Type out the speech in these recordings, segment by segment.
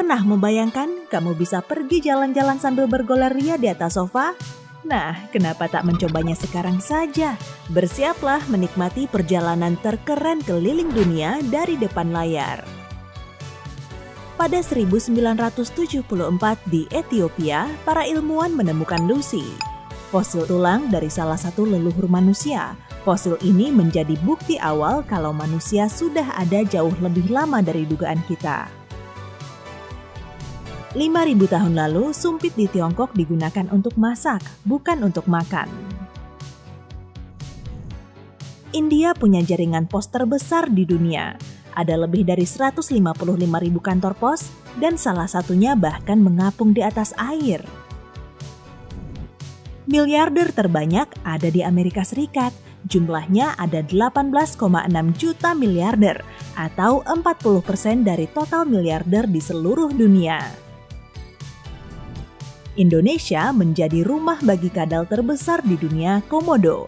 Pernah membayangkan kamu bisa pergi jalan-jalan sambil bergolar ria di atas sofa? Nah, kenapa tak mencobanya sekarang saja? Bersiaplah menikmati perjalanan terkeren keliling dunia dari depan layar. Pada 1974 di Ethiopia, para ilmuwan menemukan Lucy, fosil tulang dari salah satu leluhur manusia. Fosil ini menjadi bukti awal kalau manusia sudah ada jauh lebih lama dari dugaan kita. 5.000 tahun lalu, sumpit di Tiongkok digunakan untuk masak, bukan untuk makan. India punya jaringan pos terbesar di dunia. Ada lebih dari 155.000 kantor pos, dan salah satunya bahkan mengapung di atas air. Miliarder terbanyak ada di Amerika Serikat. Jumlahnya ada 18,6 juta miliarder, atau 40% dari total miliarder di seluruh dunia. Indonesia menjadi rumah bagi kadal terbesar di dunia, Komodo.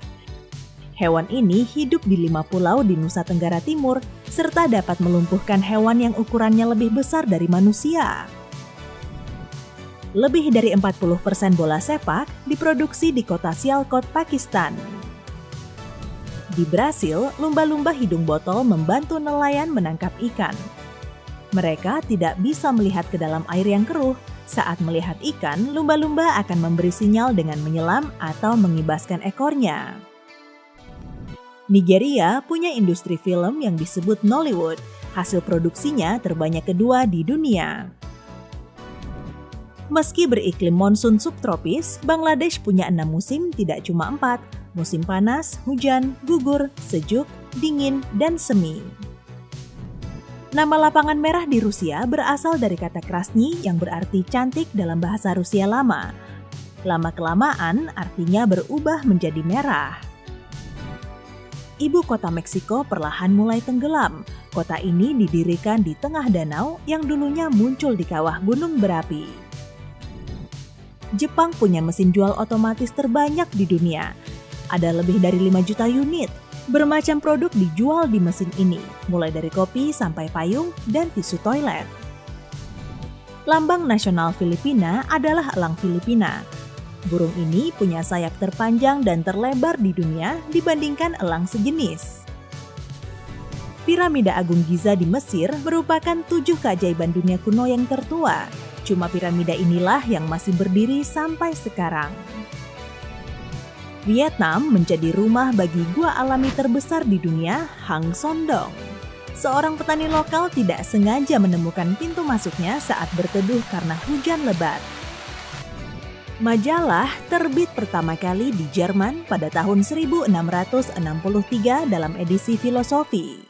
Hewan ini hidup di 5 pulau di Nusa Tenggara Timur, serta dapat melumpuhkan hewan yang ukurannya lebih besar dari manusia. Lebih dari 40% bola sepak diproduksi di kota Sialkot, Pakistan. Di Brasil, lumba-lumba hidung botol membantu nelayan menangkap ikan. Mereka tidak bisa melihat ke dalam air yang keruh. Saat melihat ikan, lumba-lumba akan memberi sinyal dengan menyelam atau mengibaskan ekornya. Nigeria punya industri film yang disebut Nollywood. Hasil produksinya terbanyak kedua di dunia. Meski beriklim monsun subtropis, Bangladesh punya 6 musim, tidak cuma 4. Musim panas, hujan, gugur, sejuk, dingin, dan semi. Nama lapangan merah di Rusia berasal dari kata Krasny yang berarti cantik dalam bahasa Rusia lama. Lama-kelamaan artinya berubah menjadi merah. Ibu kota Meksiko perlahan mulai tenggelam. Kota ini didirikan di tengah danau yang dulunya muncul di kawah gunung berapi. Jepang punya mesin jual otomatis terbanyak di dunia. Ada lebih dari 5 juta unit. Bermacam produk dijual di mesin ini, mulai dari kopi sampai payung dan tisu toilet. Lambang nasional Filipina adalah elang Filipina. Burung ini punya sayap terpanjang dan terlebar di dunia dibandingkan elang sejenis. Piramida Agung Giza di Mesir merupakan 7 keajaiban dunia kuno yang tertua. Cuma piramida inilah yang masih berdiri sampai sekarang. Vietnam menjadi rumah bagi gua alami terbesar di dunia, Hang Son Doong. Seorang petani lokal tidak sengaja menemukan pintu masuknya saat berteduh karena hujan lebat. Majalah terbit pertama kali di Jerman pada tahun 1663 dalam edisi filosofi.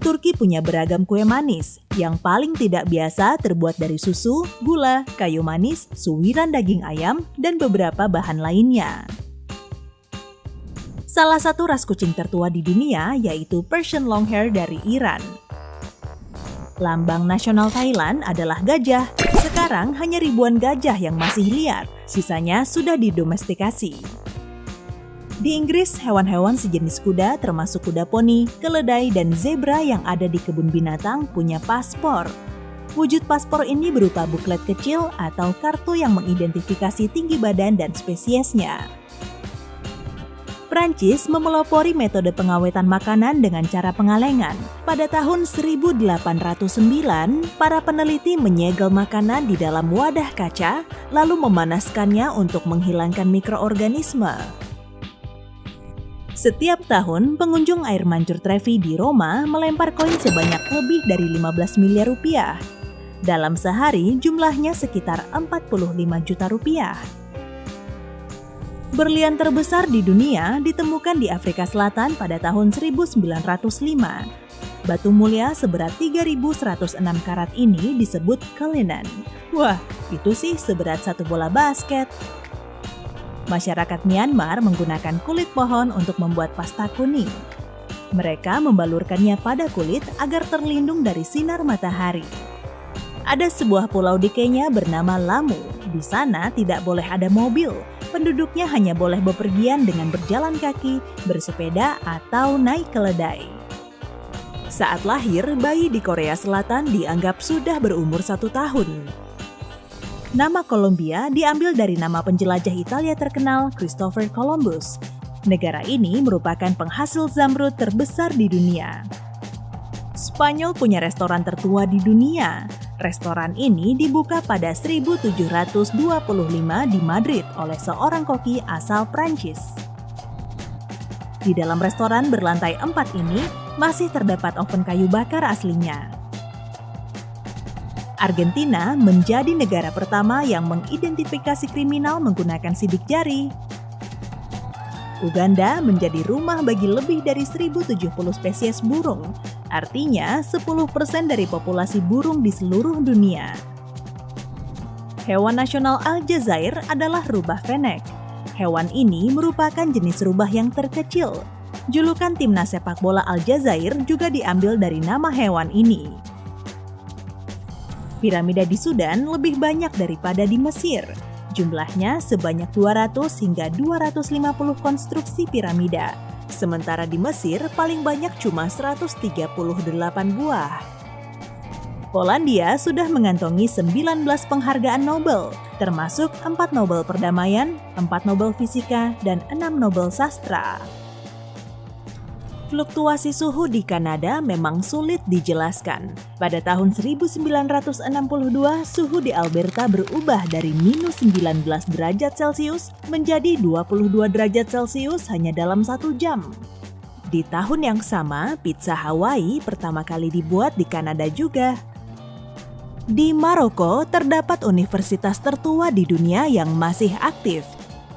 Turki punya beragam kue manis, yang paling tidak biasa terbuat dari susu, gula, kayu manis, suwiran daging ayam, dan beberapa bahan lainnya. Salah satu ras kucing tertua di dunia yaitu Persian Longhair dari Iran. Lambang nasional Thailand adalah gajah. Sekarang hanya ribuan gajah yang masih liar, sisanya sudah didomestikasi. Di Inggris, hewan-hewan sejenis kuda termasuk kuda poni, keledai, dan zebra yang ada di kebun binatang punya paspor. Wujud paspor ini berupa buklet kecil atau kartu yang mengidentifikasi tinggi badan dan spesiesnya. Prancis memelopori metode pengawetan makanan dengan cara pengalengan. Pada tahun 1809, para peneliti menyegel makanan di dalam wadah kaca, lalu memanaskannya untuk menghilangkan mikroorganisme. Setiap tahun, pengunjung air mancur Trevi di Roma melempar koin sebanyak lebih dari 15 miliar rupiah. Dalam sehari, jumlahnya sekitar 45 juta rupiah. Berlian terbesar di dunia ditemukan di Afrika Selatan pada tahun 1905. Batu mulia seberat 3.106 karat ini disebut Cullinan. Wah, itu sih seberat satu bola basket. Masyarakat Myanmar menggunakan kulit pohon untuk membuat pasta kuning. Mereka membalurkannya pada kulit agar terlindung dari sinar matahari. Ada sebuah pulau di Kenya bernama Lamu. Di sana tidak boleh ada mobil. Penduduknya hanya boleh bepergian dengan berjalan kaki, bersepeda, atau naik keledai. Saat lahir, bayi di Korea Selatan dianggap sudah berumur 1 tahun. Nama Kolombia diambil dari nama penjelajah Italia terkenal Christopher Columbus. Negara ini merupakan penghasil zamrud terbesar di dunia. Spanyol punya restoran tertua di dunia. Restoran ini dibuka pada 1725 di Madrid oleh seorang koki asal Prancis. Di dalam restoran berlantai 4 ini masih terdapat oven kayu bakar aslinya. Argentina menjadi negara pertama yang mengidentifikasi kriminal menggunakan sidik jari. Uganda menjadi rumah bagi lebih dari 1070 spesies burung, artinya 10% dari populasi burung di seluruh dunia. Hewan nasional Aljazair adalah rubah fennec. Hewan ini merupakan jenis rubah yang terkecil. Julukan timnas sepak bola Aljazair juga diambil dari nama hewan ini. Piramida di Sudan lebih banyak daripada di Mesir. Jumlahnya sebanyak 200 hingga 250 konstruksi piramida. Sementara di Mesir paling banyak cuma 138 buah. Polandia sudah mengantongi 19 penghargaan Nobel, termasuk 4 Nobel Perdamaian, 4 Nobel Fisika, dan 6 Nobel Sastra. Fluktuasi suhu di Kanada memang sulit dijelaskan. Pada tahun 1962, suhu di Alberta berubah dari minus 19 derajat Celcius menjadi 22 derajat Celcius hanya dalam 1 jam. Di tahun yang sama, pizza Hawaii pertama kali dibuat di Kanada juga. Di Maroko, terdapat universitas tertua di dunia yang masih aktif.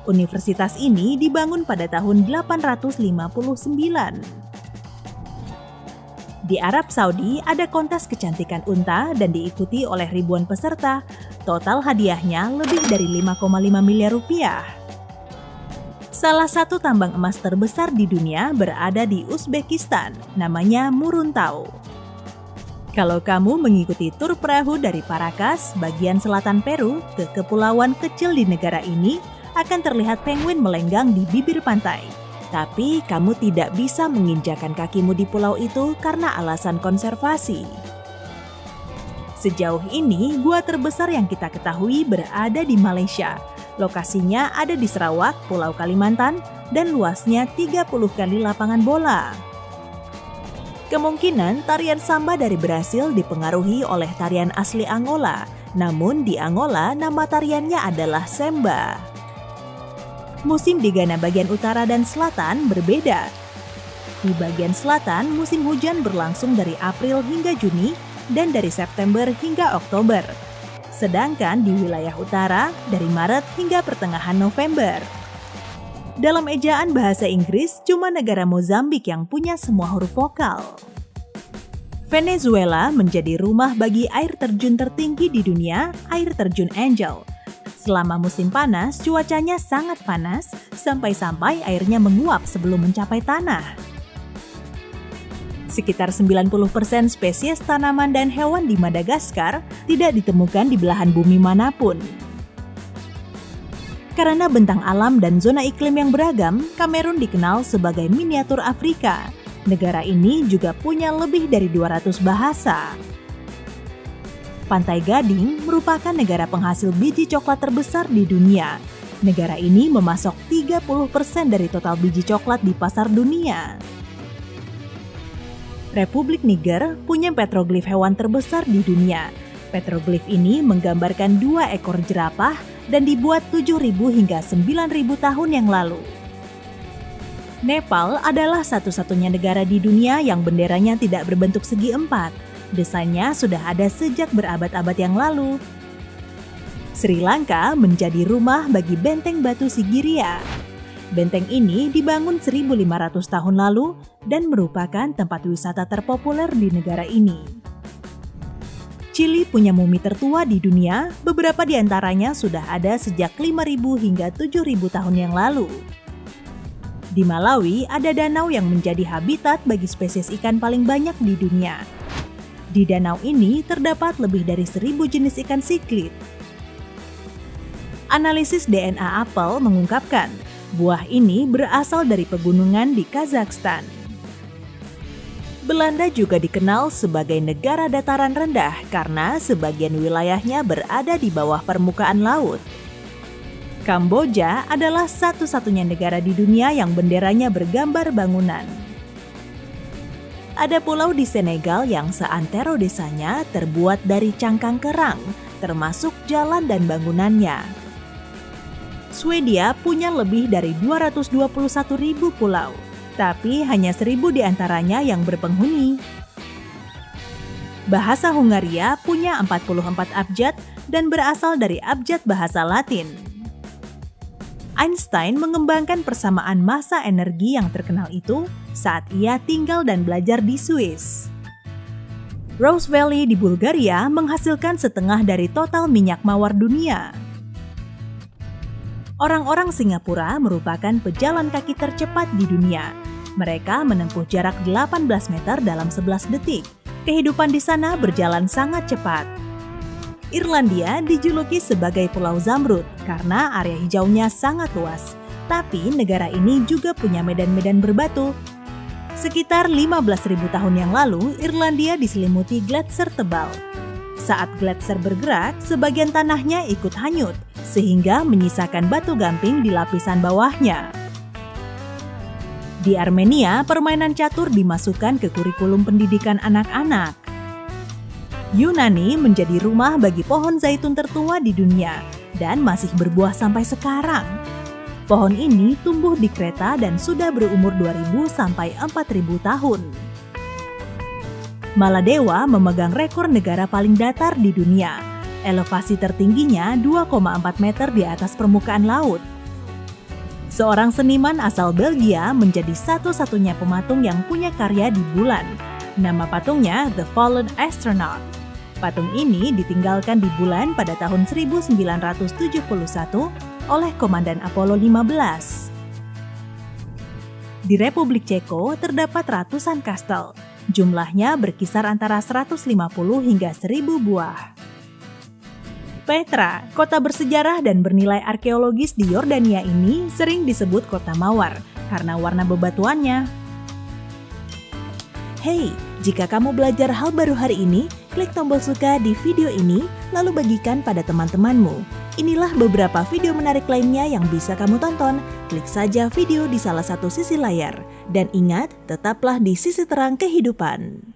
Universitas ini dibangun pada tahun 859. Di Arab Saudi ada kontes kecantikan unta dan diikuti oleh ribuan peserta. Total hadiahnya lebih dari 5,5 miliar rupiah. Salah satu tambang emas terbesar di dunia berada di Uzbekistan, namanya Muruntau. Kalau kamu mengikuti tur perahu dari Paracas, bagian selatan Peru, ke kepulauan kecil di negara ini, akan terlihat penguin melenggang di bibir pantai. Tapi kamu tidak bisa menginjakan kakimu di pulau itu karena alasan konservasi. Sejauh ini, gua terbesar yang kita ketahui berada di Malaysia. Lokasinya ada di Sarawak, Pulau Kalimantan, dan luasnya 30 kali lapangan bola. Kemungkinan tarian samba dari Brasil dipengaruhi oleh tarian asli Angola. Namun di Angola, nama tariannya adalah Semba. Musim di Ghana bagian utara dan selatan berbeda. Di bagian selatan, musim hujan berlangsung dari April hingga Juni dan dari September hingga Oktober. Sedangkan di wilayah utara, dari Maret hingga pertengahan November. Dalam ejaan bahasa Inggris, cuma negara Mozambik yang punya semua huruf vokal. Venezuela menjadi rumah bagi air terjun tertinggi di dunia, air terjun Angel. Selama musim panas, cuacanya sangat panas, sampai-sampai airnya menguap sebelum mencapai tanah. Sekitar 90% spesies tanaman dan hewan di Madagaskar tidak ditemukan di belahan bumi manapun. Karena bentang alam dan zona iklim yang beragam, Kamerun dikenal sebagai miniatur Afrika. Negara ini juga punya lebih dari 200 bahasa. Pantai Gading merupakan negara penghasil biji coklat terbesar di dunia. Negara ini memasok 30% dari total biji coklat di pasar dunia. Republik Niger punya petroglif hewan terbesar di dunia. Petroglif ini menggambarkan 2 ekor jerapah dan dibuat 7.000 hingga 9.000 tahun yang lalu. Nepal adalah satu-satunya negara di dunia yang benderanya tidak berbentuk segi empat. Desainnya sudah ada sejak berabad-abad yang lalu. Sri Lanka menjadi rumah bagi benteng batu Sigiriya. Benteng ini dibangun 1.500 tahun lalu dan merupakan tempat wisata terpopuler di negara ini. Chili punya mumi tertua di dunia, beberapa di antaranya sudah ada sejak 5.000 hingga 7.000 tahun yang lalu. Di Malawi ada danau yang menjadi habitat bagi spesies ikan paling banyak di dunia. Di danau ini terdapat lebih dari 1.000 jenis ikan siklid. Analisis DNA apel mengungkapkan, buah ini berasal dari pegunungan di Kazakhstan. Belanda juga dikenal sebagai negara dataran rendah karena sebagian wilayahnya berada di bawah permukaan laut. Kamboja adalah satu-satunya negara di dunia yang benderanya bergambar bangunan. Ada pulau di Senegal yang seantero desanya terbuat dari cangkang kerang, termasuk jalan dan bangunannya. Swedia punya lebih dari 221.000 pulau, tapi hanya 1.000 diantaranya yang berpenghuni. Bahasa Hungaria punya 44 abjad dan berasal dari abjad bahasa Latin. Einstein mengembangkan persamaan massa energi yang terkenal itu saat ia tinggal dan belajar di Swiss. Rose Valley di Bulgaria menghasilkan setengah dari total minyak mawar dunia. Orang-orang Singapura merupakan pejalan kaki tercepat di dunia. Mereka menempuh jarak 18 meter dalam 11 detik. Kehidupan di sana berjalan sangat cepat. Irlandia dijuluki sebagai Pulau Zamrud karena area hijaunya sangat luas. Tapi negara ini juga punya medan-medan berbatu. Sekitar 15.000 tahun yang lalu, Irlandia diselimuti gletser tebal. Saat gletser bergerak, sebagian tanahnya ikut hanyut, sehingga menyisakan batu gamping di lapisan bawahnya. Di Armenia, permainan catur dimasukkan ke kurikulum pendidikan anak-anak. Yunani menjadi rumah bagi pohon zaitun tertua di dunia dan masih berbuah sampai sekarang. Pohon ini tumbuh di Kreta dan sudah berumur 2.000 sampai 4.000 tahun. Maladewa memegang rekor negara paling datar di dunia. Elevasi tertingginya 2,4 meter di atas permukaan laut. Seorang seniman asal Belgia menjadi satu-satunya pematung yang punya karya di bulan. Nama patungnya The Fallen Astronaut. Patung ini ditinggalkan di bulan pada tahun 1971 oleh Komandan Apollo 15. Di Republik Ceko terdapat ratusan kastel. Jumlahnya berkisar antara 150 hingga 1.000 buah. Petra, kota bersejarah dan bernilai arkeologis di Yordania ini sering disebut kota mawar karena warna bebatuannya. Hey, jika kamu belajar hal baru hari ini, klik tombol suka di video ini lalu bagikan pada teman-temanmu. Inilah beberapa video menarik lainnya yang bisa kamu tonton. Klik saja video di salah satu sisi layar. Dan ingat, tetaplah di sisi terang kehidupan.